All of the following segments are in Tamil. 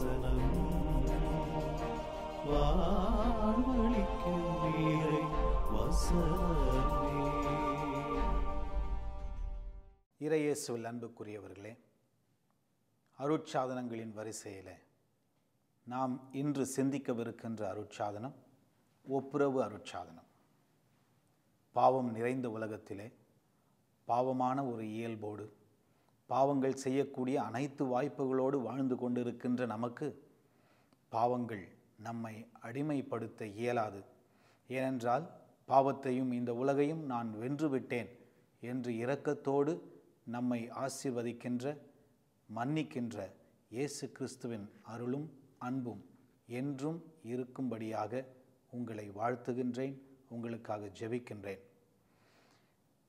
வசனம் வாழ்வளிக்கும் இறை வசனமே. இறையேசுவில் அன்புக்குரியவர்களே, அருட்சாதனங்களின் வரிசையில் நாம் இன்று சிந்திக்கவிருக்கின்ற அருட்சாதனம் ஒப்புரவு அருட்சாதனம். பாவம் நிறைந்த உலகத்திலே பாவமான ஒரு இயல்போடு பாவங்கள் செய்யக்கூடிய அனைத்து வாய்ப்புகளோடு வாழ்ந்து கொண்டிருக்கின்ற நமக்கு பாவங்கள் நம்மை அடிமைப்படுத்த இயலாது. ஏனென்றால் பாவத்தையும் இந்த உலகையும் நான் வென்றுவிட்டேன் என்று இரக்கத்தோடு நம்மை ஆசீர்வதிக்கின்ற மன்னிக்கின்ற இயேசு கிறிஸ்துவின் அருளும் அன்பும் என்றும் இருக்கும்படியாக உங்களை வாழ்த்துகின்றேன், உங்களுக்காக ஜெபிக்கின்றேன்.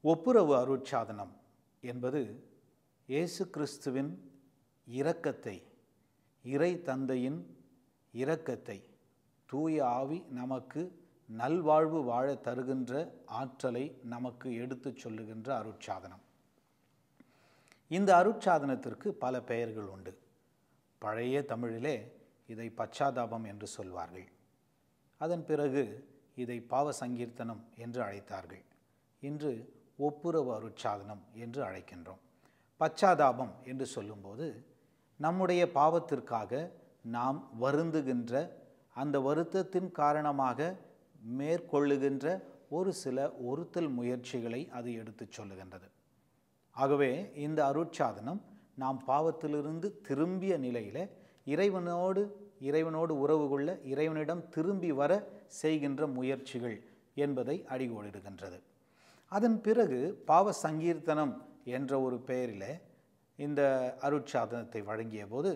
ஒப்புரவு அருட்சாதனம் என்பது இயேசு கிறிஸ்துவின் இரக்கத்தை, இறை தந்தையின் இரக்கத்தை, தூய ஆவி நமக்கு நல்வாழ்வு வாழ தருகின்ற ஆற்றலை நமக்கு எடுத்து சொல்லுகின்ற அருட்சாதனம். இந்த அருட்சாதனத்திற்கு பல பெயர்கள் உண்டு. பழைய தமிழிலே இதை பச்சாதாபம் என்று சொல்வார்கள். அதன் பிறகு இதை பாவ சங்கீர்த்தனம் என்று அழைத்தார்கள். இன்று ஒப்புரவு அருட்சாதனம் என்று அழைக்கின்றோம். பச்சாதாபம் என்று சொல்லும்போது நம்முடைய பாவத்திற்காக நாம் வருந்துகின்ற, அந்த வருத்தத்தின் காரணமாக மேற்கொள்ளுகின்ற ஒரு சில ஒருத்தல் முயற்சிகளை அது எடுத்து சொல்லுகின்றது. ஆகவே இந்த அருட்சாதனம் நாம் பாவத்திலிருந்து திரும்பிய நிலையில் இறைவனோடு உறவு கொள்ள, இறைவனிடம் திரும்பி வர செய்கின்ற முயற்சிகள் என்பதை அடிகோடிடுகின்றது. அதன் பிறகு பாவ சங்கீர்த்தனம் என்ற ஒரு பெயரில் இந்த அருட்சாதனத்தை வழங்கிய போது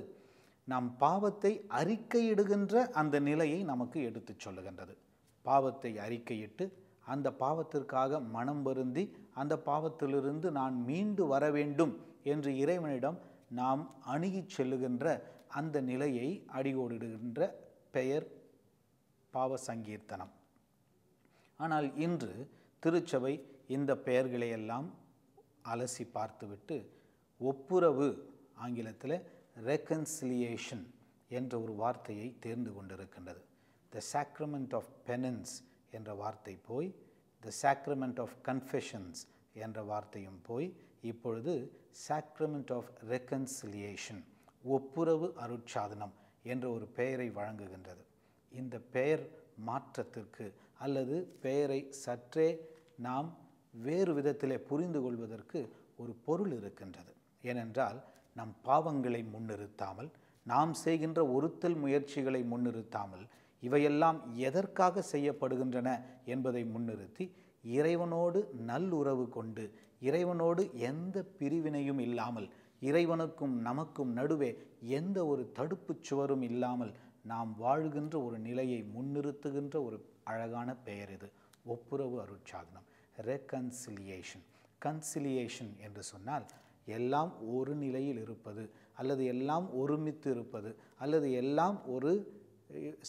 நாம் பாவத்தை அறிக்கையிடுகின்ற அந்த நிலையை நமக்கு எடுத்து சொல்லுகின்றது. பாவத்தை அறிக்கையிட்டு அந்த பாவத்திற்காக மனம் வருந்தி அந்த பாவத்திலிருந்து நான் மீண்டு வர வேண்டும் என்று இறைவனிடம் நாம் அணுகி செல்லுகின்ற அந்த நிலையை அடிகோடிடுகின்ற பெயர் பாவ சங்கீர்த்தனம். ஆனால் இன்று திருச்சபை இந்த பெயர்களையெல்லாம் அலசி பார்த்துவிட்டு ஒப்புரவு, ஆங்கிலத்தில் ரெக்கன்சிலியேஷன் என்ற ஒரு வார்த்தையை தேர்ந்து கொண்டிருக்கின்றது. த சாக்ரமெண்ட் ஆஃப் பெனன்ஸ் என்ற வார்த்தை போய் த சாக்ரமெண்ட் ஆஃப் கன்ஃபெஷன்ஸ் என்ற வார்த்தையும் போய் இப்பொழுது சாக்ரமெண்ட் ஆஃப் ரெக்கன்சிலியேஷன், ஒப்புரவு அருட்சாதனம் என்ற ஒரு பெயரை வழங்குகின்றது. இந்த பெயர் மாற்றத்திற்கு அல்லது பெயரை சற்றே நாம் வேறு விதத்திலே புரிந்து கொள்வதற்கு ஒரு பொருள் இருக்கின்றது. ஏனென்றால் நம் பாவங்களை முன்னிறுத்தாமல், நாம் செய்கின்ற ஒருத்தல் முயற்சிகளை முன்னிறுத்தாமல், இவையெல்லாம் எதற்காக செய்யப்படுகின்றன என்பதை முன்னிறுத்தி இறைவனோடு நல்லுறவு கொண்டு, இறைவனோடு எந்த பிரிவினையும் இல்லாமல், இறைவனுக்கும் நமக்கும் நடுவே எந்த ஒரு தடுப்பு சுவரும் இல்லாமல் நாம் வாழ்கின்ற ஒரு நிலையை முன்னிறுத்துகின்ற ஒரு அழகான பெயர் இது, ஒப்புரவு அருட்சாதனம், ரெக்கன்சிலியேஷன். கன்சிலியேஷன் என்று சொன்னால் எல்லாம் ஒரு நிலையில் இருப்பது, அல்லது எல்லாம் ஒருமித்து இருப்பது, அல்லது எல்லாம் ஒரு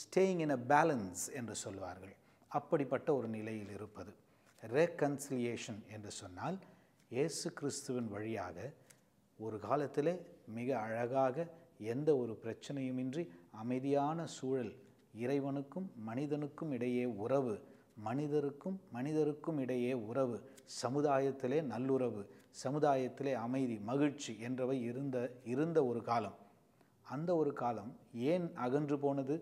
ஸ்டேயிங் இன் அ பேலன்ஸ் என்று சொல்வார்கள். அப்படிப்பட்ட ஒரு நிலையில் இருப்பது. ரெக்கன்சிலியேஷன் என்று சொன்னால் இயேசு கிறிஸ்துவின் வழியாக ஒரு காலத்திலே மிக அழகாக எந்த ஒரு பிரச்சனையுமின்றி அமைதியான சூழல், இறைவனுக்கும் மனிதனுக்கும் இடையே உறவு, மனிதருக்கும் இடையே உறவு, சமுதாயத்திலே நல்லுறவு, சமுதாயத்திலே அமைதி, மகிழ்ச்சி என்றவை இருந்த ஒரு காலம். அந்த ஒரு காலம் ஏன் அகன்று போனது?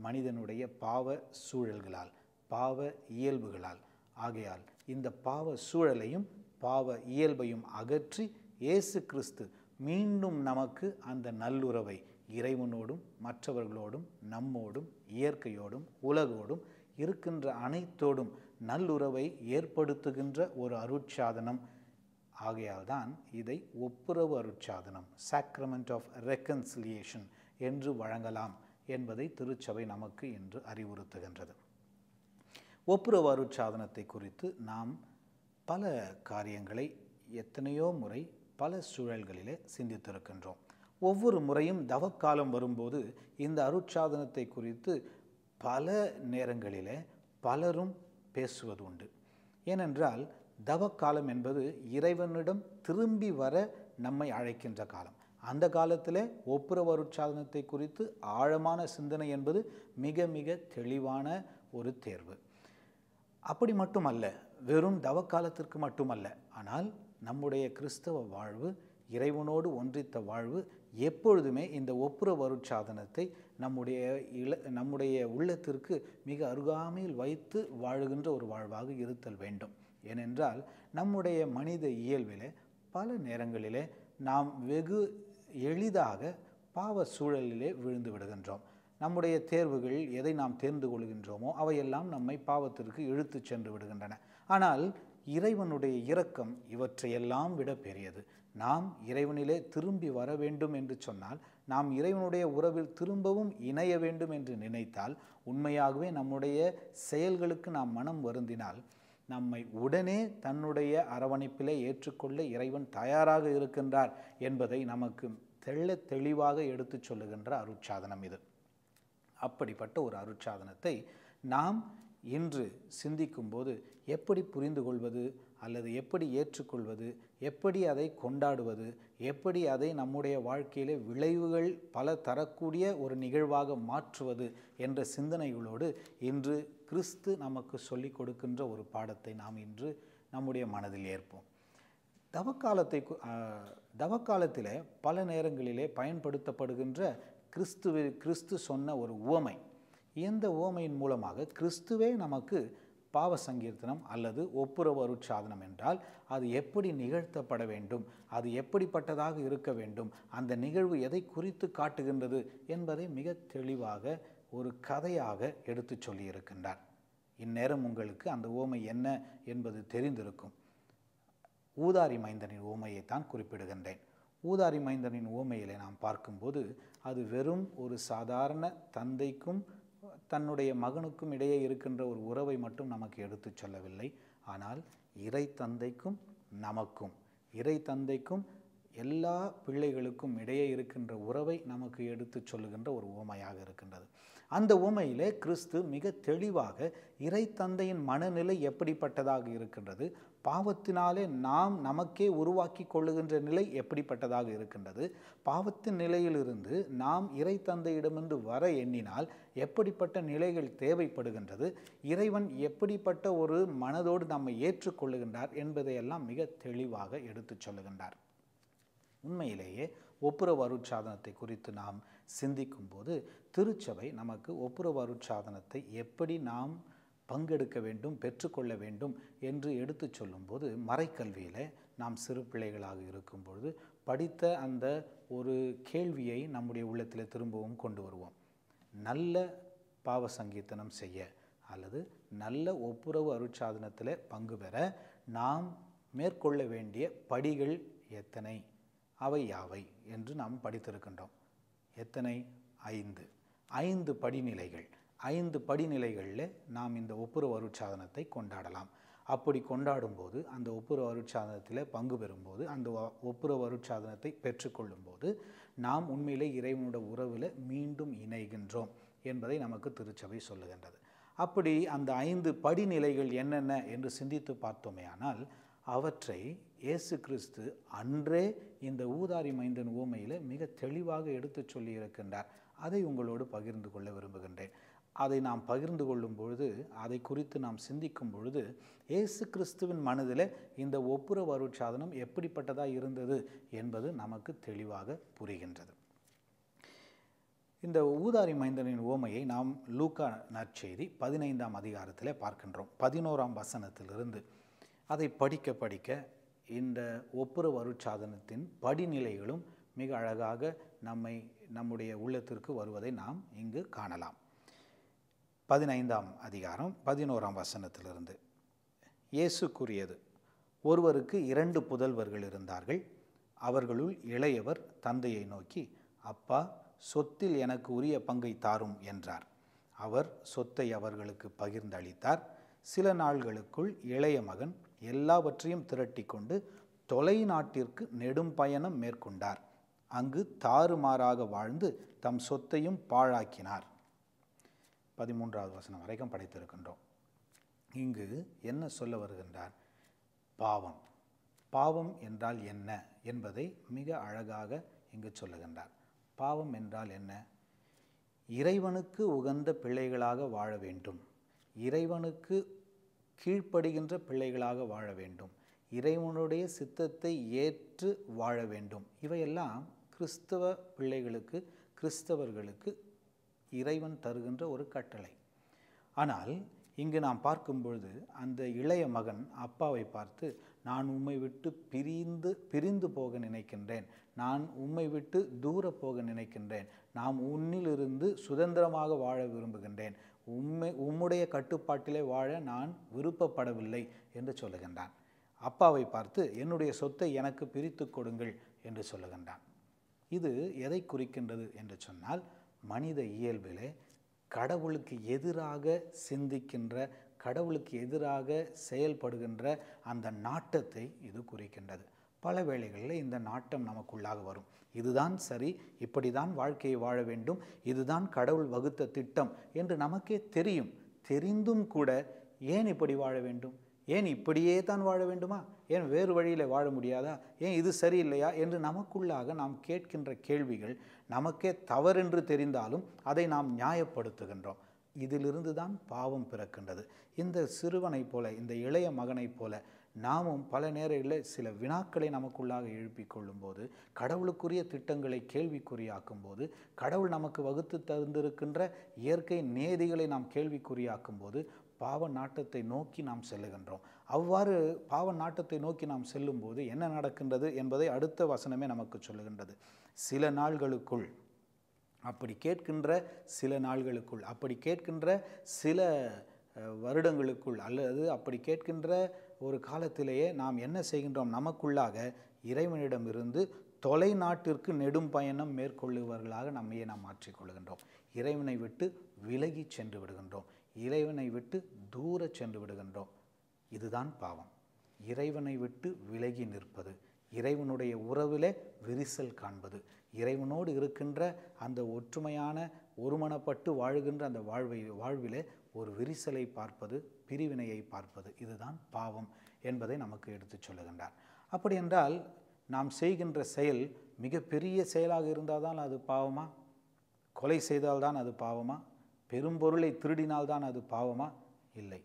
மனிதனுடைய பாவ சூழல்களால், பாவ இயல்புகளால். ஆகையால் இந்த பாவ சூழலையும் பாவ இயல்பையும் அகற்றி இயேசு கிறிஸ்து மீண்டும் நமக்கு அந்த நல்லுறவை இறைவனோடும் மற்றவர்களோடும் நம்மோடும் இயற்கையோடும் உலகோடும் இருக்கின்ற அனைத்தோடும் நல்லுறவை ஏற்படுத்துகின்ற ஒரு அருட்சாதனம். ஆகையால் தான் இதை ஒப்புரவு அருட்சாதனம், சாக்ரமெண்ட் ஆஃப் ரெக்கன்சிலியேஷன் என்று வழங்கலாம் என்பதை திருச்சபை நமக்கு இன்று அறிவுறுத்துகின்றது. ஒப்புரவு அருட்சாதனத்தை குறித்து நாம் பல காரியங்களை எத்தனையோ முறை பல சூழல்களிலே சிந்தித்திருக்கின்றோம். ஒவ்வொரு முறையும் தவக்காலம் வரும்போது இந்த அருட்சாதனத்தை குறித்து பல நேரங்களிலே பலரும் பேசுவது உண்டு. ஏனென்றால் தவக்காலம் என்பது இறைவனிடம் திரும்பி வர நம்மை அழைக்கின்ற காலம். அந்த காலத்தில் ஒப்புரவு அருட்சாதனத்தை குறித்து ஆழமான சிந்தனை என்பது மிக மிக தெளிவான ஒரு தேர்வு. அப்படி மட்டுமல்ல, வெறும் தவக்காலத்திற்கு மட்டுமல்ல, ஆனால் நம்முடைய கிறிஸ்தவ வாழ்வு, இறைவனோடு ஒன்றித்த வாழ்வு எப்பொழுதுமே இந்த ஒப்புரவு அருட்சாதனத்தை நம்முடைய உள்ளத்திற்கு மிக அருகாமையில் வைத்து வாழுகின்ற ஒரு வாழ்வாக இருத்தல் வேண்டும். ஏனென்றால் நம்முடைய மனித இயல்பிலே பல நேரங்களிலே நாம் வெகு எளிதாக பாவ சூழலிலே விழுந்து விடுகின்றோம். நம்முடைய தேர்வுகள் எதை நாம் தேர்ந்து கொள்கின்றோமோ அவையெல்லாம் நம்மை பாவத்திற்கு இழுத்து சென்று விடுகின்றன. ஆனால் இறைவனுடைய இரக்கம் இவற்றையெல்லாம் விட பெரியது. நாம் இறைவனிலே திரும்பி வர வேண்டும் என்று சொன்னால், நாம் இறைவனுடைய உறவில் திரும்பவும் இணைய வேண்டும் என்று நினைத்தால், உண்மையாகவே நம்முடைய செயல்களுக்கு நாம் மனம் வருந்தினால், நம்மை உடனே தன்னுடைய அரவணைப்பிலே ஏற்றுக்கொள்ள இறைவன் தயாராக இருக்கின்றார் என்பதை நமக்கு தெளிவாக எடுத்து சொல்லுகின்ற அருட்சாதனம் இது. அப்படிப்பட்ட ஒரு அருட்சாதனத்தை நாம் இன்று சிந்திக்கும்போது எப்படி புரிந்து கொள்வது, அல்லது எப்படி ஏற்றுக்கொள்வது, எப்படி அதை கொண்டாடுவது, எப்படி அதை நம்முடைய வாழ்க்கையிலே விளைவுகள் பல தரக்கூடிய ஒரு நிகழ்வாக மாற்றுவது என்ற சிந்தனைகளோடு இன்று கிறிஸ்து நமக்கு சொல்லிக் கொடுக்கின்ற ஒரு பாடத்தை நாம் இன்று நம்முடைய மனதில் ஏற்போம். தவக்காலத்தில் பல நேரங்களிலே பயன்படுத்தப்படுகின்ற கிறிஸ்து சொன்ன ஒரு உவமை. இந்த உவமையின் மூலமாக கிறிஸ்துவே நமக்கு பாவ சங்கீர்த்தனம் அல்லது ஒப்புரவு அருட்சாதனம் என்றால் அது எப்படி நிகழ்த்தப்பட வேண்டும், அது எப்படிப்பட்டதாக இருக்க வேண்டும், அந்த நிகழ்வு எதை குறித்து காட்டுகின்றது என்பதை மிக தெளிவாக ஒரு கதையாக எடுத்து சொல்லியிருக்கின்றார். இந்நேரம் உங்களுக்கு அந்த உவமை என்ன என்பது தெரிந்திருக்கும். ஊதாரி மைந்தனின் உவமையைத்தான் குறிப்பிடுகின்றேன். ஊதாரி மைந்தனின் உவமையிலே நாம் பார்க்கும்போது அது வெறும் ஒரு சாதாரண தந்தைக்கும் தன்னுடைய மகனுக்கும் இடையே இருக்கின்ற ஒரு உறவை மட்டும் நமக்கு எடுத்து சொல்லவில்லை. ஆனால் இறை தந்தைக்கும் நமக்கும், இறை தந்தைக்கும் எல்லா பிள்ளைகளுக்கும் இடையே இருக்கின்ற உறவை நமக்கு எடுத்து சொல்லுகின்ற ஒரு உவமையாக இருக்கின்றது. அந்த உவமையிலே கிறிஸ்து மிக தெளிவாக இறை தந்தையின் மனநிலை எப்படிப்பட்டதாக இருக்கின்றது, பாவத்தினாலே நாம் நமக்கே உருவாக்கி கொள்ளுகின்ற நிலை எப்படிப்பட்டதாக இருக்கின்றது, பாவத்தின் நிலையிலிருந்து நாம் இறை தந்தையிடமிருந்து வர எண்ணினால் எப்படிப்பட்ட நிலைகள் தேவைப்படுகின்றது, இறைவன் எப்படிப்பட்ட ஒரு மனதோடு நம்மை ஏற்றுக்கொள்ளுகின்றார் என்பதையெல்லாம் மிக தெளிவாக எடுத்து சொல்லுகின்றார். உண்மையிலேயே ஒப்புரவு அருட்சாதனத்தை குறித்து நாம் சிந்திக்கும் போது திருச்சபை நமக்கு ஒப்புரவு அருட்சாதனத்தை எப்படி நாம் பங்கெடுக்க வேண்டும், பெற்றுக்கொள்ள வேண்டும் என்று எடுத்து சொல்லும்போது, மறைக்கல்வியில் நாம் சிறு பிள்ளைகளாக இருக்கும் பொழுது படித்த அந்த ஒரு கேள்வியை நம்முடைய உள்ளத்தில் திரும்பவும் கொண்டு வருவோம். நல்ல பாவ சங்கீர்த்தனம் செய்ய அல்லது நல்ல ஒப்புரவு அருட்சாதனத்தில் பங்கு பெற நாம் மேற்கொள்ள வேண்டிய படிகள் எத்தனை, அவை யாவை என்று நாம் படித்திருக்கின்றோம். எத்தனை? 5 படிநிலைகள். 5 படிநிலைகளில் நாம் இந்த ஒப்புரவு அருட்சாதனத்தை கொண்டாடலாம். அப்படி கொண்டாடும்போது, அந்த ஒப்புரவு அருட்சாதனத்தில் பங்கு பெறும்போது, அந்த ஒப்புரவு அருட்சாதனத்தை பெற்றுக்கொள்ளும்போது நாம் உண்மையிலே இறைவனோட உறவில் மீண்டும் இணைகின்றோம் என்பதை நமக்கு திருச்சபை சொல்லுகின்றது. அப்படி அந்த 5 படிநிலைகள் என்னென்ன என்று சிந்தித்து பார்த்தோமே ஆனால் அவற்றை இயேசு கிறிஸ்து அன்றே இந்த ஊதாரி மைந்தன் உவமையில் மிக தெளிவாக எடுத்து சொல்லியிருக்கின்றார். அதை உங்களோடு பகிர்ந்து கொள்ள விரும்புகின்றேன். அதை நாம் பகிர்ந்து கொள்ளும் பொழுது, அதை குறித்து நாம் சிந்திக்கும் பொழுது, இயேசு கிறிஸ்துவின் மனதில் இந்த ஒப்புரவு அருட்சாதனம் எப்படிப்பட்டதாக இருந்தது என்பது நமக்கு தெளிவாக புரிகின்றது. இந்த ஊதாரி மைந்தனின் உவமையை நாம் லூக்கா நற்செய்தி 15ஆம் அதிகாரத்தில் பார்க்கின்றோம். 11ஆம் வசனத்திலிருந்து அதை படிக்க படிக்க இந்த ஒப்புரவு அருட்சாதனத்தின் படிநிலைகளும் மிக அழகாக நம்முடைய உள்ளத்திற்கு வருவதை நாம் இங்கு காணலாம். 15ஆம் அதிகாரம் 11ஆம் வசனத்திலிருந்து. இயேசு கூறியது: ஒருவருக்கு 2 புதல்வர்கள் இருந்தார்கள். அவர்களுள் இளையவர் தந்தையை நோக்கி, அப்பா, சொத்தில் எனக்கு உரிய பங்கை தாரும் என்றார். அவர் சொத்தை அவர்களுக்கு பகிர்ந்தளித்தார். சில நாள்களுக்குள் இளைய மகன் எல்லாவற்றையும் திரட்டி கொண்டு தொலை நாட்டிற்கு நெடும் பயணம் மேற்கொண்டார். அங்கு தாறுமாறாக வாழ்ந்து தம் சொத்தையும் பாழாக்கினார். 13வது வசனம் வரைக்கும் படித்திருக்கின்றோம். இங்கு என்ன சொல்ல வருகின்றார்? பாவம். பாவம் என்றால் என்ன என்பதை மிக அழகாக இங்கு சொல்லுகின்றார். பாவம் என்றால் என்ன? இறைவனுக்கு உகந்த பிள்ளைகளாக வாழ வேண்டும், இறைவனுக்கு கீழ்ப்படுகின்ற பிள்ளைகளாக வாழ வேண்டும், இறைவனுடைய சித்தத்தை ஏற்று வாழ வேண்டும். இவையெல்லாம் கிறிஸ்தவ பிள்ளைகளுக்கு, கிறிஸ்தவர்களுக்கு இறைவன் தருகின்ற ஒரு கட்டளை. ஆனால் இங்கு நாம் பார்க்கும் பொழுது அந்த இளைய மகன் அப்பாவை பார்த்து, நான் உம்மை விட்டு பிரிந்து போக நினைக்கின்றேன், நான் உம்மை விட்டு தூர போக நினைக்கின்றேன், நாம் உன்னிலிருந்து சுதந்திரமாக வாழ விரும்புகின்றேன், உம்முடைய கட்டுப்பாட்டிலே வாழ நான் விருப்பப்படவில்லை என்று சொல்லுகின்றான். அப்பாவை பார்த்து, என்னுடைய சொத்தை எனக்கு பிரித்து கொடுங்கள் என்று சொல்லுகின்றான். இது எதை குறிக்கின்றது என்று சொன்னால், மனித இயல்பிலே கடவுளுக்கு எதிராக சிந்திக்கின்ற, கடவுளுக்கு எதிராக செயல்படுகின்ற அந்த நாட்டத்தை இது குறிக்கின்றது. பல வேளைகளில் இந்த நாட்டம் நமக்குள்ளாக வரும். இதுதான் சரி, இப்படிதான் வாழ்க்கையை வாழ வேண்டும், இதுதான் கடவுள் வகுத்த திட்டம் என்று நமக்கே தெரியும். தெரிந்தும் கூட ஏன் இப்படி வாழ வேண்டும், ஏன் இப்படியே தான் வாழ வேண்டுமா, ஏன் வேறு வழியில் வாழ முடியாதா, ஏன் இது சரியில்லையா என்று நமக்குள்ளாக நாம் கேட்கின்ற கேள்விகள் நமக்கே தவறென்று தெரிந்தாலும் அதை நாம் நியாயப்படுத்துகின்றோம். இதிலிருந்து தான் பாவம் பிறக்கின்றது. இந்த சிறுவனைப் போல, இந்த இளைய மகனைப் போல நாமும் பல நேரங்களில் சில வினாக்களை நமக்குள்ளாக எழுப்பிக் கொள்ளும்போது, கடவுளுக்குரிய திட்டங்களை கேள்விக்குறியாக்கும் போது, கடவுள் நமக்கு வகுத்து தந்திருக்கின்ற இயற்கை நேதிகளை நாம் கேள்விக்குறியாக்கும் போது பாவ நாட்டத்தை நோக்கி நாம் செல்லுகின்றோம். அவ்வாறு பாவ நாட்டத்தை நோக்கி நாம் செல்லும்போது என்ன நடக்கின்றது என்பதை அடுத்த வசனமே நமக்கு சொல்லுகின்றது. சில நாள்களுக்குள், அப்படி கேட்கின்ற சில நாள்களுக்குள், அப்படி கேட்கின்ற சில வருடங்களுக்குள், அல்லது அப்படி கேட்கின்ற ஒரு காலத்திலேயே நாம் என்ன செய்கின்றோம், நமக்குள்ளாக இறைவனிடமிருந்து தொலை நாட்டிற்கு நெடும் பயணம் மேற்கொள்ளுவர்களாக நம்மையே நாம் மாற்றிக்கொள்கின்றோம். இறைவனை விட்டு விலகி சென்று விடுகின்றோம், இறைவனை விட்டு தூர சென்று விடுகின்றோம். இதுதான் பாவம். இறைவனை விட்டு விலகி நிற்பது, இறைவனுடைய உறவிலே விரிசல் காண்பது, இறைவனோடு இருக்கின்ற அந்த ஒற்றுமையான ஒருமனப்பட்டு வாழுகின்ற அந்த வாழ்விலே ஒரு விரிசலை பார்ப்பது, பிரிவினையை பார்ப்பது, இதுதான் பாவம் என்பதை நமக்கு எடுத்து சொல்லுகின்றார். அப்படி என்றால் நாம் செய்கின்ற செயல் மிகப்பெரிய செயலாக இருந்தால் தான் அது பாவமா? கொலை செய்தால்தான் அது பாவமா? பெரும்பொருளை திருடினால்தான் அது பாவமா? இல்லை.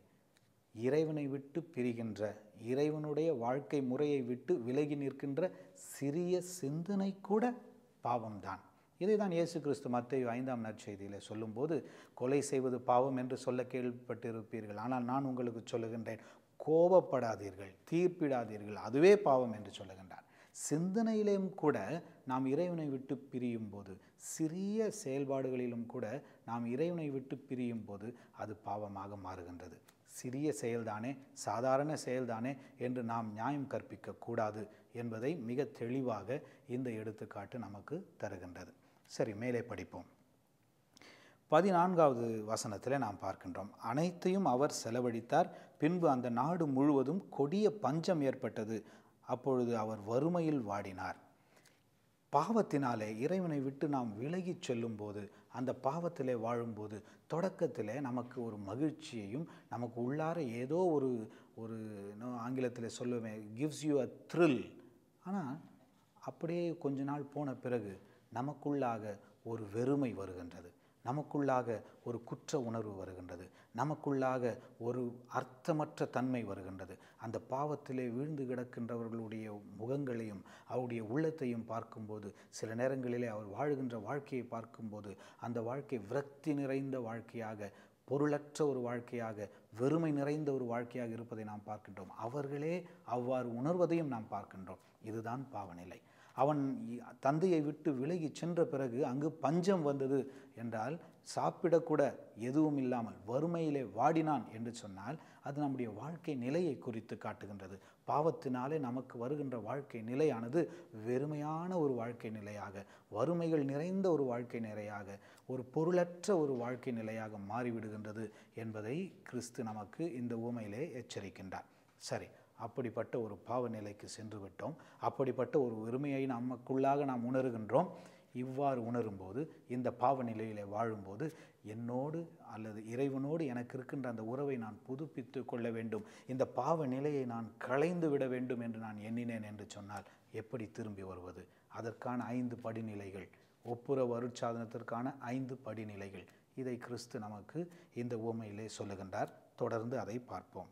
இறைவனை விட்டு பிரிகின்ற, இறைவனுடைய வாழ்க்கை முறையை விட்டு விலகி நிற்கின்ற சிறிய சிந்தனை கூட பாவம்தான். இதை தான் இயேசு கிறிஸ்து மத்தேயு 5ஆம் நற்செய்தியில் சொல்லும்போது, கொலை செய்வது பாவம் என்று சொல்ல கேள்விப்பட்டிருப்பீர்கள், ஆனால் நான் உங்களுக்கு சொல்லுகின்றேன், கோபப்படாதீர்கள், தீர்ப்பிடாதீர்கள், அதுவே பாவம் என்று சொல்லுகின்றார். சிந்தனையிலும் கூட நாம் இறைவனை விட்டு பிரியும் போது, சிறிய செயல்பாடுகளிலும் கூட நாம் இறைவனை விட்டு பிரியும் போது அது பாவமாக மாறுகின்றது. சிறிய செயல்தானே, சாதாரண செயல்தானே என்று நாம் நியாயம் கற்பிக்க கூடாது என்பதை மிக தெளிவாக இந்த எடுத்துக்காட்டு நமக்கு தருகின்றது. சரி, மேலே படிப்போம். 14வது வசனத்தில் நாம் பார்க்கின்றோம், அனைத்தையும் அவர் செலவழித்தார், பின்பு அந்த நாடு முழுவதும் கொடிய பஞ்சம் ஏற்பட்டது, அப்பொழுது அவர் வறுமையில் வாடினார். பாவத்தினாலே இறைவனை விட்டு நாம் விலகி செல்லும் போது, அந்த பாவத்திலே வாழும்போது தொடக்கத்திலே நமக்கு ஒரு மகிழ்ச்சியையும், நமக்கு உள்ளார ஏதோ ஒரு ஆங்கிலத்தில் சொல்லுவேன், கிவ்ஸ் யூ அ த்ரில். ஆனால் அப்படியே கொஞ்ச நாள் போன பிறகு நமக்குள்ளாக ஒரு வெறுமை வருகின்றது, நமக்குள்ளாக ஒரு குற்ற உணர்வு வருகின்றது, நமக்குள்ளாக ஒரு அர்த்தமற்ற தன்மை வருகின்றது. அந்த பாவத்திலே வீழ்ந்து கிடக்கின்றவர்களுடைய முகங்களையும் அவருடைய உள்ளத்தையும் பார்க்கும்போது, சில நேரங்களிலே அவர் வாழுகின்ற வாழ்க்கையை பார்க்கும்போது அந்த வாழ்க்கை விரக்தி நிறைந்த வாழ்க்கையாக, பொருளற்ற ஒரு வாழ்க்கையாக, வெறுமை நிறைந்த ஒரு வாழ்க்கையாக இருப்பதை நாம் பார்க்கின்றோம். அவர்களே அவ்வாறு உணர்வதையும் நாம் பார்க்கின்றோம். இதுதான் பாவநிலை. அவன் தந்தையை விட்டு விலகி சென்ற பிறகு அங்கு பஞ்சம் வந்தது என்றால், சாப்பிடக்கூட எதுவும் இல்லாமல் வறுமையிலே வாடினான் என்று சொன்னால் அது நம்முடைய வாழ்க்கை நிலையை குறித்து காட்டுகின்றது. பாவத்தினாலே நமக்கு வருகின்ற வாழ்க்கை நிலையானது வெறுமையான ஒரு வாழ்க்கை நிலையாக, வறுமைகள் நிறைந்த ஒரு வாழ்க்கை நிலையாக, ஒரு பொருளற்ற ஒரு வாழ்க்கை நிலையாக மாறிவிடுகின்றது என்பதை கிறிஸ்து நமக்கு இந்த உவமையிலே எச்சரிக்கின்றார். சரி, அப்படிப்பட்ட ஒரு பாவ நிலைக்கு சென்று விட்டோம், அப்படிப்பட்ட ஒரு வெறுமையை நமக்குள்ளாக நாம் உணர்கின்றோம். இவ்வாறு உணரும்போது, இந்த பாவ நிலையிலே வாழும்போது, என்னோடு அல்லது இறைவனோடு எனக்கு இருக்கின்ற அந்த உறவை நான் புதுப்பித்து கொள்ள வேண்டும், இந்த பாவ நிலையை நான் களைந்து விட வேண்டும் என்று நான் எண்ணினேன் என்று சொன்னால் எப்படி திரும்பி வருவது? அதற்கான 5 படிநிலைகள், ஒப்புரவு அருட்சாதனத்திற்கான 5 படிநிலைகள், இதை கிறிஸ்து நமக்கு இந்த உவமையிலே சொல்லுகின்றார். தொடர்ந்து அதை பார்ப்போம்.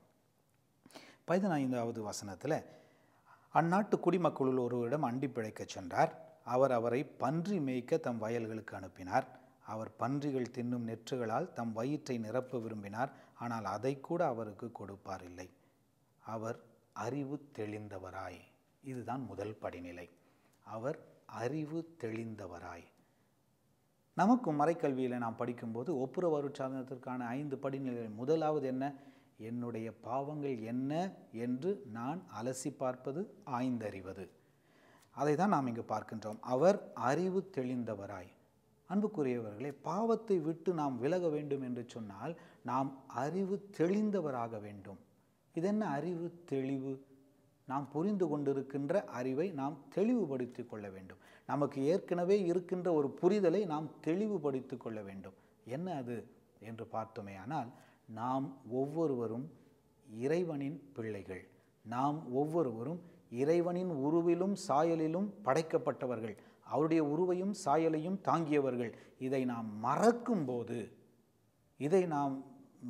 15வது வசனத்தில், அந்நாட்டு குடிமக்களுள் ஒருவரிடம் அண்டி பிழைக்கச் சென்றார். அவர் அவரை பன்றி மேய்க்க தம் வயல்களுக்கு அனுப்பினார். அவர் பன்றிகள் தின்னும் நெற்றுகளால் தம் வயிற்றை நிரப்ப விரும்பினார். ஆனால் அதை கூட அவருக்கு கொடுப்பாரில்லை. அவர் அறிவு தெளிந்தவராய். இதுதான் முதல் படிநிலை. அவர் அறிவு தெளிந்தவராய். நமக்கும் மறைக்கல்வியில் நாம் படிக்கும்போது ஒப்புரவு அருட்சாதனத்திற்கான 5 படிநிலைகள். முதலாவது என்ன? என்னுடைய பாவங்கள் என்ன என்று நான் அலசி பார்ப்பது, ஆய்ந்தறிவது. அதை தான் நாம் இங்கு பார்க்கின்றோம். அவர் அறிவு தெளிந்தவராய். அன்புக்குரியவர்களே, பாவத்தை விட்டு நாம் விலக வேண்டும் என்று சொன்னால் நாம் அறிவு தெளிந்தவராக வேண்டும். இதென்ன அறிவு தெளிவு? நாம் புரிந்து கொண்டிருக்கின்ற அறிவை நாம் தெளிவுபடுத்தி கொள்ள வேண்டும். நமக்கு ஏற்கனவே இருக்கின்ற ஒரு புரிதலை நாம் தெளிவுபடுத்தி கொள்ள வேண்டும். என்ன அது என்று பார்த்தோமேயானால், நாம் ஒவ்வொருவரும் இறைவனின் பிள்ளைகள். நாம் ஒவ்வொருவரும் இறைவனின் உருவிலும் சாயலிலும் படைக்கப்பட்டவர்கள். அவருடைய உருவையும் சாயலையும் தாங்கியவர்கள். இதை நாம் மறக்கும்போது, இதை நாம்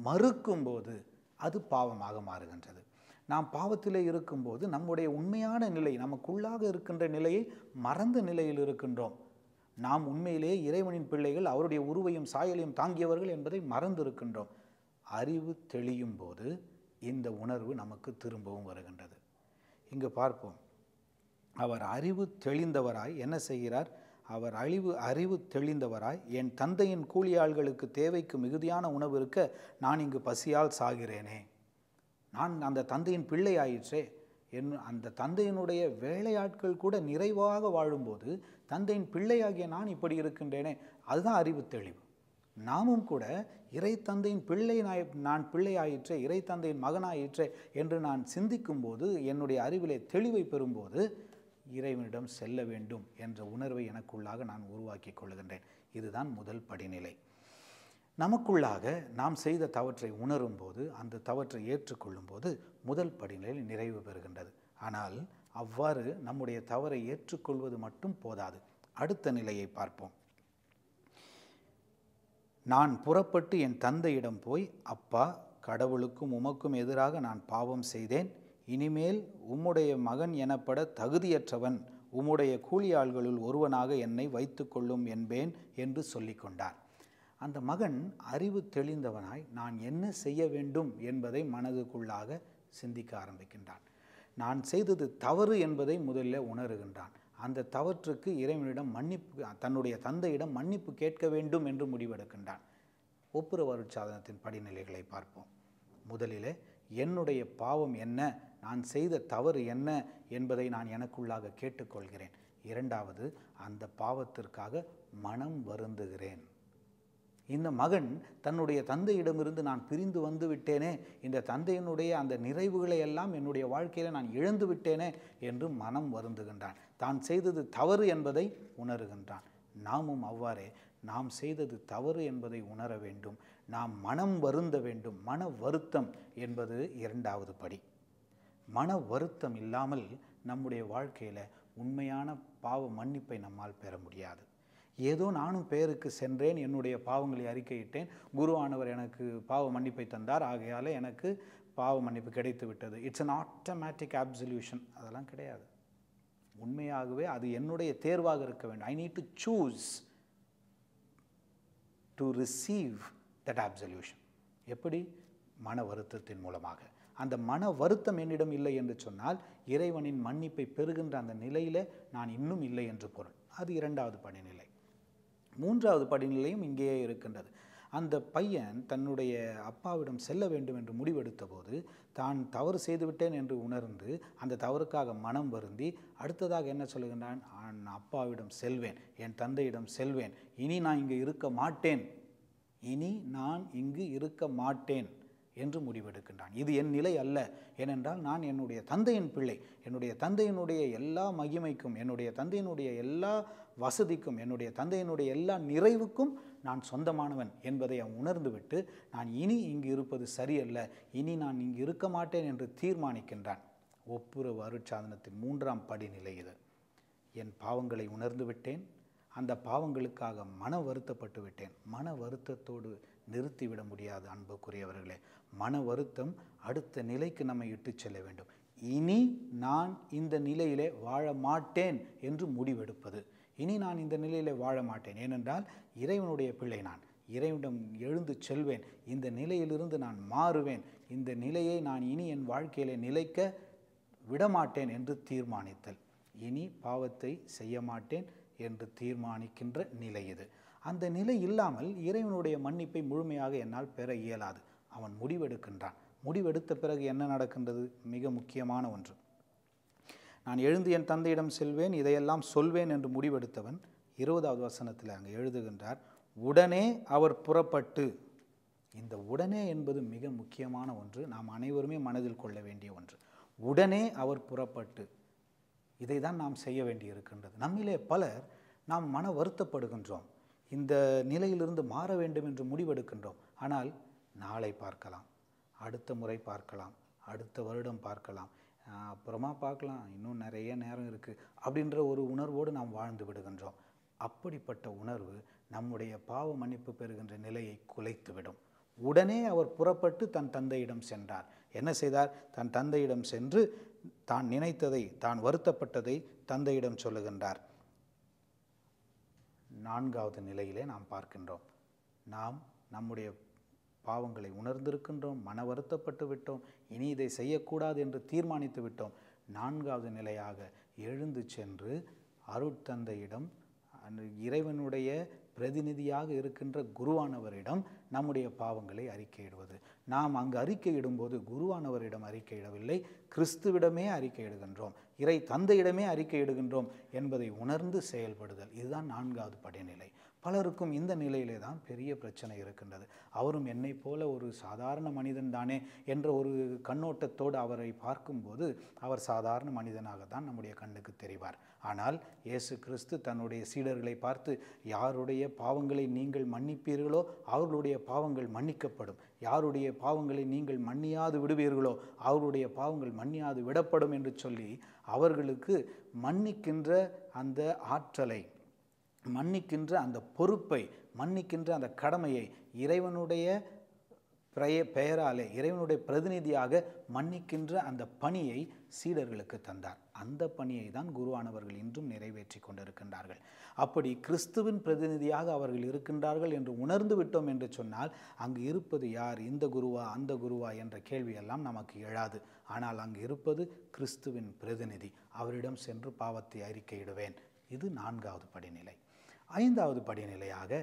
மறுக்கும்போது அது பாவமாக மாறுகின்றது. நாம் பாவத்திலே இருக்கும்போது நம்முடைய உண்மையான நிலை, நமக்குள்ளாக இருக்கின்ற நிலையை மறந்த நிலையில் இருக்கின்றோம். நாம் உண்மையிலேயே இறைவனின் பிள்ளைகள், அவருடைய உருவையும் சாயலையும் தாங்கியவர்கள் என்பதை மறந்து இருக்கின்றோம். அறிவு தெளியும் போது இந்த உணர்வு நமக்கு திரும்பவும் வருகின்றது. இங்கு பார்ப்போம். அவர் அறிவு தெளிந்தவராய் என்ன செய்கிறார்? அவர் அறிவு தெளிந்தவராய், என் தந்தையின் கூலியாள்களுக்கு தேவைக்கு மிகுதியான உணவு இருக்க நான் இங்கு பசியால் சாகிறேனே. நான் அந்த தந்தையின் பிள்ளை ஆயிற்றே. அந்த தந்தையினுடைய வேலையாட்கள் கூட நிறைவாக வாழும்போது தந்தையின் பிள்ளையாகிய நான் இப்படி இருக்கின்றேனே. அதுதான் அறிவு தெளிவு. நாமும் கூட இறை தந்தையின் நான் பிள்ளையாயிற்றே, இறை தந்தையின் மகனாயிற்றே என்று நான் சிந்திக்கும் போது, என்னுடைய அறிவிலே தெளிவை பெறும்போது இறைவனிடம் செல்ல வேண்டும் என்ற உணர்வை எனக்குள்ளாக நான் உருவாக்கி கொள்கின்றேன். இதுதான் முதல் படிநிலை. நமக்குள்ளாக நாம் செய்த தவற்றை உணரும் போது, அந்த தவற்றை ஏற்றுக்கொள்ளும் போது முதல் படிநிலையில் நிறைவு பெறுகின்றது. ஆனால் அவ்வாறு நம்முடைய தவறை ஏற்றுக்கொள்வது மட்டும் போதாது. அடுத்த நிலையை பார்ப்போம். நான் புறப்பட்டு என் தந்தையிடம் போய், அப்பா, கடவுளுக்கும் உமக்கும் எதிராக நான் பாவம் செய்தேன். இனிமேல் உம்முடைய மகன் எனப்பட தகுதியற்றவன். உம்முடைய கூலியாள்களுள் ஒருவனாக என்னை வைத்து கொள்ளும் என்பேன் என்று சொல்லிக்கொண்டார். அந்த மகன் அறிவு தெளிந்தவனாய் நான் என்ன செய்ய வேண்டும் என்பதை மனதுக்குள்ளாக சிந்திக்க ஆரம்பிக்கின்றான். நான் செய்தது தவறு என்பதை முதலில் உணர்கின்றான். அந்த தவற்றுக்கு இறைவனிடம் மன்னிப்பு, தன்னுடைய தந்தையிடம் மன்னிப்பு கேட்க வேண்டும் என்று முடிவெடுக்கின்றான். ஒப்புரவு அருட்சாதனத்தின் படிநிலைகளை பார்ப்போம். முதலிலே என்னுடைய பாவம் என்ன, நான் செய்த தவறு என்ன என்பதை நான் எனக்குள்ளாக கேட்டுக்கொள்கிறேன். இரண்டாவது, அந்த பாவத்திற்காக மனம் வருந்துகிறேன். இந்த மகன் தன்னுடைய தந்தையிடமிருந்து நான் பிரிந்து வந்து விட்டேனே, இந்த தந்தையினுடைய அந்த நிறைவுகளை எல்லாம் என்னுடைய வாழ்க்கையில் நான் இழந்து விட்டேனே என்று மனம் வருந்துகின்றான். தான் செய்தது தவறு என்பதை உணர்கின்றான். நாமும் அவ்வாறே நாம் செய்தது தவறு என்பதை உணர வேண்டும். நாம் மனம் வருந்த வேண்டும். மன வருத்தம் என்பது இரண்டாவது படி. மன வருத்தம் இல்லாமல் நம்முடைய வாழ்க்கையில் உண்மையான பாவ மன்னிப்பை நம்மால் பெற முடியாது. ஏதோ நானும் பேருக்கு சென்றேன், என்னுடைய பாவங்களை அறிக்கையிட்டேன், குருவானவர் எனக்கு பாவ மன்னிப்பை தந்தார், ஆகையால் எனக்கு பாவ மன்னிப்பு கிடைத்து விட்டது. It's an automatic absolution. அதெல்லாம் கிடையாது. உண்மையாகவே அது என்னுடைய தேர்வாக இருக்க வேண்டும். I need to choose to receive that absolution. எப்படி? மன வருத்தத்தின் மூலமாக. அந்த மன வருத்தம் என்னிடம் இல்லை என்று சொன்னால் இறைவனின் மன்னிப்பை பெறுகின்ற அந்த நிலையில் நான் இன்னும் இல்லை என்று பொருள். அது இரண்டாவது படிநிலை. மூன்றாவது படிநிலையும் இங்கேயே இருக்கின்றது. அந்த பையன் தன்னுடைய அப்பாவிடம் செல்ல வேண்டும் என்று முடிவெடுத்த போது தான் தவறு செய்துவிட்டேன் என்று உணர்ந்து அந்த தவறுக்காக மனம் வருந்தி அடுத்ததாக என்ன சொல்லுகின்றான்? நான் அப்பாவிடம் செல்வேன், என் தந்தையிடம் செல்வேன், இனி நான் இங்கு இருக்க மாட்டேன், இனி நான் இங்கு இருக்க மாட்டேன் என்று முடிவெடுக்கின்றான். இது என் நிலை அல்ல. ஏனென்றால் நான் என்னுடைய தந்தையின் பிள்ளை. என்னுடைய தந்தையினுடைய எல்லா மகிமைக்கும், என்னுடைய தந்தையினுடைய எல்லா வசதிக்கும் என்னுடைய தந்தையினுடைய எல்லா நிறைவுக்கும் நான் சொந்தமானவன் என்பதை அவன் உணர்ந்துவிட்டு நான் இனி இங்கு இருப்பது சரியல்ல, இனி நான் இங்கு இருக்க மாட்டேன் என்று தீர்மானிக்கின்றான். ஒப்புரவு அருட்சாதனத்தின் 3ஆம் படிநிலை இது. என் பாவங்களை உணர்ந்து விட்டேன், அந்த பாவங்களுக்காக மன வருத்தப்பட்டு விட்டேன். மன வருத்தத்தோடு நிறுத்திவிட முடியாது அன்புக்குரியவர்களே. மன வருத்தம் அடுத்த நிலைக்கு நம்மை இட்டு செல்ல வேண்டும். இனி நான் இந்த நிலையிலே வாழ மாட்டேன் என்று முடிவெடுப்பது. இனி நான் இந்த நிலையிலே வாழ மாட்டேன், ஏனென்றால் இறைவனுடைய பிள்ளை நான், இறைவனிடம் எழுந்து செல்வேன், இந்த நிலையிலிருந்து நான் மாறுவேன், இந்த நிலையை நான் இனி என் வாழ்க்கையிலே நிலைக்க விடமாட்டேன் என்று தீர்மானித்தல். இனி பாவத்தை செய்ய மாட்டேன் என்று தீர்மானிக்கின்ற நிலை இது. அந்த நிலை இல்லாமல் இறைவனுடைய மன்னிப்பை முழுமையாக என்னால் பெற இயலாது. அவன் முடிவெடுக்கின்றான். முடிவெடுத்த பிறகு என்ன நடக்கின்றது? மிக முக்கியமான ஒன்று. நான் எழுந்து என் தந்தையிடம் செல்வேன், இதையெல்லாம் சொல்வேன் என்று முடிவெடுத்தவன் 20வது வசனத்தில் அங்கே எழுதுகின்றார், உடனே அவர் புறப்பட்டு. இந்த உடனே என்பது மிக முக்கியமான ஒன்று, நாம் அனைவருமே மனதில் கொள்ள வேண்டிய ஒன்று. உடனே அவர் புறப்பட்டு, இதை தான் நாம் செய்ய வேண்டியிருக்கின்றது. நம்மிலே பலர் நாம் மன வருத்தப்படுகின்றோம், இந்த நிலையிலிருந்து மாற வேண்டும் என்று முடிவெடுக்கின்றோம். ஆனால் நாளை பார்க்கலாம், அடுத்த முறை பார்க்கலாம், அடுத்த வருடம் பார்க்கலாம், அப்புறமா பார்க்கலாம், இன்னும் நிறைய நேரம் இருக்குது அப்படின்ற ஒரு உணர்வோடு நாம் வாழ்ந்து விடுகின்றோம். அப்படிப்பட்ட உணர்வு நம்முடைய பாவ மன்னிப்பு பெறுகின்ற நிலையை குலைத்துவிடும். உடனே அவர் புறப்பட்டு தன் தந்தையிடம் சென்றார். என்ன செய்தார்? தன் தந்தையிடம் சென்று தான் நினைத்ததை, தான் வருத்தப்பட்டதை தந்தையிடம் சொல்லுகின்றார். 4வது நிலையிலே நாம் பார்க்கின்றோம், நாம் நம்முடைய பாவங்களை உணர்ந்திருக்கின்றோம், மன வருத்தப்பட்டு விட்டோம், இனி இதை செய்யக்கூடாது என்று தீர்மானித்து விட்டோம். 4வது நிலையாக எழுந்து சென்று அருட்தந்தையிடம், இறைவனுடைய பிரதிநிதியாக இருக்கின்ற குருவானவரிடம் நம்முடைய பாவங்களை அறிக்கையிடுவது. நாம் அங்கு அறிக்கையிடும்போது குருவானவரிடம் அறிக்கையிடவில்லை, கிறிஸ்துவிடமே அறிக்கையிடுகின்றோம், இறை தந்தையிடமே அறிக்கையிடுகின்றோம் என்பதை உணர்ந்து செயல்படுதல். இதுதான் 4வது படிநிலை. பலருக்கும் இந்த நிலையிலே தான் பெரிய பிரச்சனை இருக்கின்றது. அவரும் என்னை போல ஒரு சாதாரண மனிதன் தானே என்ற ஒரு கண்ணோட்டத்தோடு அவரை பார்க்கும்போது அவர் சாதாரண மனிதனாக தான் நம்முடைய கண்ணுக்கு தெரிவார். ஆனால் இயேசு கிறிஸ்து தன்னுடைய சீடர்களை பார்த்து, யாருடைய பாவங்களை நீங்கள் மன்னிப்பீர்களோ அவர்களுடைய பாவங்கள் மன்னிக்கப்படும், யாருடைய பாவங்களை நீங்கள் மன்னியாது விடுவீர்களோ அவர்களுடைய பாவங்கள் மன்னியாது விடப்படும் என்று சொல்லி அவர்களுக்கு மன்னிக்கின்ற அந்த ஆற்றலை, மன்னிக்கின்ற அந்த பொறுப்பை, மன்னிக்கின்ற அந்த கடமையை இறைவனுடைய பெயராலே, இறைவனுடைய பிரதிநிதியாக மன்னிக்கின்ற அந்த பணியை சீடர்களுக்கு தந்தார். அந்த பணியை தான் குருவானவர்கள் இன்றும் நிறைவேற்றி கொண்டிருக்கின்றார்கள். அப்படி கிறிஸ்துவின் பிரதிநிதியாக அவர்கள் இருக்கின்றார்கள் என்று உணர்ந்து விட்டோம் என்று சொன்னால் அங்கு இருப்பது யார்? இந்த குருவா அந்த குருவா என்ற கேள்வியெல்லாம் நமக்கு எழாது. ஆனால் அங்கு இருப்பது கிறிஸ்துவின் பிரதிநிதி. அவரிடம் சென்று பாவத்தை அறிக்கையிடுவேன். இது 4வது படிநிலை. 5வது படிநிலையாக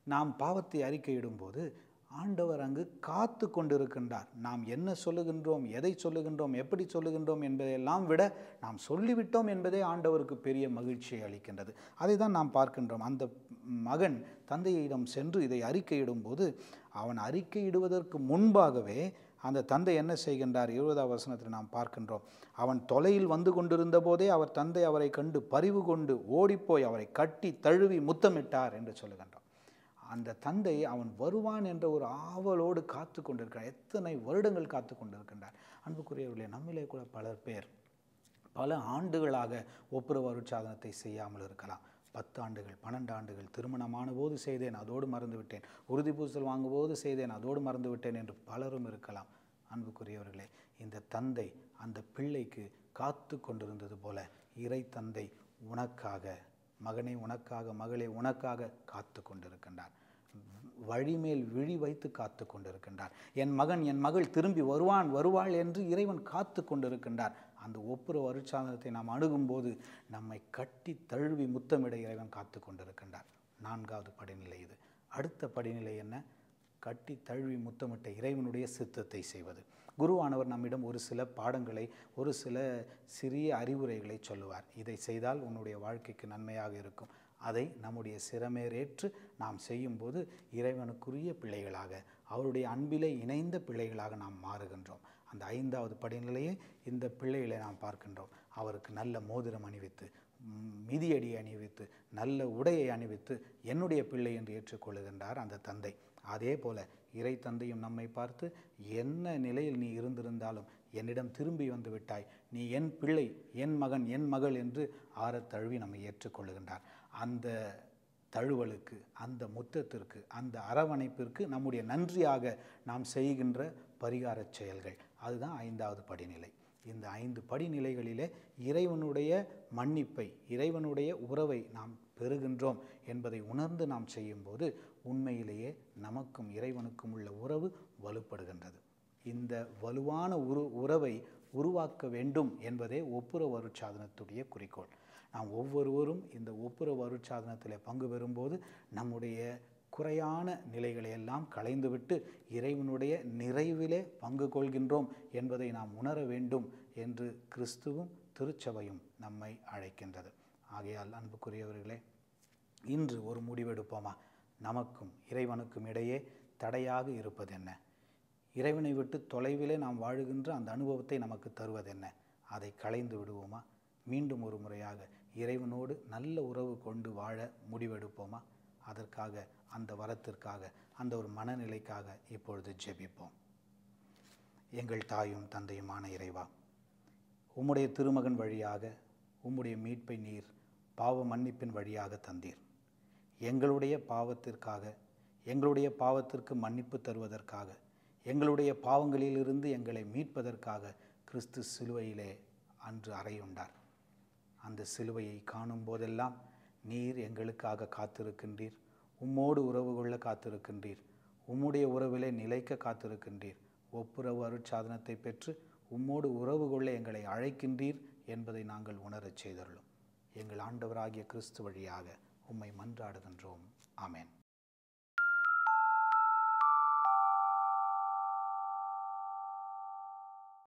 நாம் பாவத்தை அறிக்கையிடும்போது ஆண்டவர் அங்கு காத்து கொண்டிருக்கின்றார். நாம் என்ன சொல்லுகின்றோம், எதை சொல்லுகின்றோம், எப்படி சொல்லுகின்றோம் என்பதையெல்லாம் விட நாம் சொல்லிவிட்டோம் என்பதே ஆண்டவருக்கு பெரிய மகிழ்ச்சியை அளிக்கின்றது. அதை தான் நாம் பார்க்கின்றோம். அந்த மகன் தந்தையிடம் சென்று இதை அறிக்கையிடும்போது அவன் அறிக்கையிடுவதற்கு முன்பாகவே அந்த தந்தை என்ன செய்கின்றார்? 20வது வசனத்தில் நாம் பார்க்கின்றோம், அவன் தொலையில் வந்து கொண்டிருந்த போதே அவர் தந்தை அவரை கண்டு பரிவு கொண்டு ஓடிப்போய் அவரை கட்டி தழுவி முத்தமிட்டார் என்று சொல்லுகின்றோம். அந்த தந்தை அவன் வருவான் என்ற ஒரு ஆவலோடு காத்து கொண்டிருக்கிறார். எத்தனை வருடங்கள் காத்து கொண்டிருக்கின்றார். அன்புக்குரியவர்களே, நம்மிலே கூட பலர் பேர் பல ஆண்டுகளாக ஒப்புரவு அருட்சாதனத்தை செய்யாமல் இருக்கலாம். 10 ஆண்டுகள், 12 ஆண்டுகள், திருமணமான போது செய்தேன், அதோடு மறந்து விட்டேன், உறுதி பூசல் வாங்கும்போது செய்தேன், அதோடு மறந்து விட்டேன் என்று பலரும் இருக்கலாம். அன்புக்குரியவர்களே, இந்த தந்தை அந்த பிள்ளைக்கு காத்து கொண்டிருந்தது போல இறை தந்தை உனக்காக, மகனே உனக்காக, மகளே உனக்காக காத்து கொண்டிருக்கின்றார். வழிமேல் விழி வைத்து காத்து கொண்டிருக்கின்றார். என் மகன் என் மகள் திரும்பி வருவான் வருவாள் என்று இறைவன் காத்து கொண்டிருக்கின்றார். அந்த ஒப்புரவு அருட்சாதனத்தை நாம் அணுகும்போது நம்மை கட்டி தழுவி முத்தமிட இறைவன் காத்து கொண்டிருக்கின்றார். 4வது படிநிலை இது. அடுத்த படிநிலை என்ன? கட்டி தழுவி முத்தமிட்ட இறைவனுடைய சித்தத்தை செய்வது. குருவானவர் நம்மிடம் ஒரு சில பாடங்களை, ஒரு சில சிறிய அறிவுரைகளை சொல்லுவார். இதை செய்தால் உன்னுடைய வாழ்க்கைக்கு நன்மையாக இருக்கும். அதை நம்முடைய சிரமேறேற்று நாம் செய்யும்போது இறைவனுக்குரிய பிள்ளைகளாக, அவருடைய அன்பிலே இணைந்த பிள்ளைகளாக நாம் மாறுகின்றோம். அந்த 5வது படிநிலையை இந்த பிள்ளைகளை நாம் பார்க்கின்றோம். அவருக்கு நல்ல மோதிரம் அணிவித்து, மிதியடி அணிவித்து, நல்ல உடையை அணிவித்து என்னுடைய பிள்ளை என்று ஏற்றுக்கொள்ளுகின்றார் அந்த தந்தை. அதே போல இறை தந்தையும் நம்மை பார்த்து, என்ன நிலையில் நீ இருந்திருந்தாலும் என்னிடம் திரும்பி வந்து விட்டாய், நீ என் பிள்ளை, என் மகன், என் மகள் என்று ஆறத் தழுவி நம்மை ஏற்றுக்கொள்ளுகின்றார். அந்த தழுவலுக்கு, அந்த முத்தத்திற்கு, அந்த அரவணைப்பிற்கு நம்முடைய நன்றியாக நாம் செய்கின்ற பரிகார செயல்கள், அதுதான் 5வது படிநிலை. இந்த 5 படிநிலைகளிலே இறைவனுடைய மன்னிப்பை, இறைவனுடைய உறவை நாம் பெறுகின்றோம் என்பதை உணர்ந்து நாம் செய்யும்போது உண்மையிலேயே நமக்கும் இறைவனுக்கும் உள்ள உறவு வலுப்படுகின்றது. இந்த வலுவான உறவை உருவாக்க வேண்டும் என்பதே ஒப்புரவு அருட்சாதனத்துடைய குறிக்கோள். நாம் ஒவ்வொருவரும் இந்த ஒப்புரவு அருட்சாதனத்தில் பங்கு பெறும்போது நம்முடைய குறையான நிலைகளை எல்லாம் களைந்துவிட்டு இறைவனுடைய நிறைவிலே பங்கு கொள்கின்றோம் என்பதை நாம் உணர வேண்டும் என்று கிறிஸ்துவும் திருச்சபையும் நம்மை அழைக்கின்றது. ஆகையால் அன்புக்குரியவர்களே, இன்று ஒரு முடிவெடுப்போமா? நமக்கும் இறைவனுக்கும் இடையே தடையாக இருப்பது என்ன? இறைவனை விட்டு தொலைவிலே நாம் வாழுகின்ற அந்த அனுபவத்தை நமக்கு தருவதென்ன? அதை களைந்து விடுவோமா? மீண்டும் ஒரு முறையாக இறைவனோடு நல்ல உறவு கொண்டு வாழ முடிவெடுப்போமா? அதற்காக, அந்த வரத்திற்காக, அந்த ஒரு மனநிலைக்காக இப்பொழுது ஜெபிப்போம். எங்கள் தாயும் தந்தையுமான இறைவா, உம்முடைய திருமகன் வழியாக உம்முடைய மீட்பை நீர் பாவ மன்னிப்பின் வழியாக தந்தீர். எங்களுடைய பாவத்திற்காக, எங்களுடைய பாவத்திற்கு மன்னிப்பு தருவதற்காக, எங்களுடைய பாவங்களிலிருந்து எங்களை மீட்பதற்காக கிறிஸ்து சிலுவையிலே அன்று அறையுண்டார். அந்த சிலுவையை காணும் போதெல்லாம் நீர் எங்களுக்காக காத்திருக்கின்றீர், உம்மோடு உறவு கொள்ள காத்திருக்கின்றீர், உம்முடைய உறவிலே நிலைக்க காத்திருக்கின்றீர். ஒப்புரவு அருட்சாதனத்தை பெற்று உம்மோடு உறவு கொள்ள எங்களை அழைக்கின்றீர் என்பதை நாங்கள் உணரச் செய்தருளும். எங்கள் ஆண்டவராகிய கிறிஸ்து வழியாக உம்மை மன்றாடுகின்றோம். ஆமென்.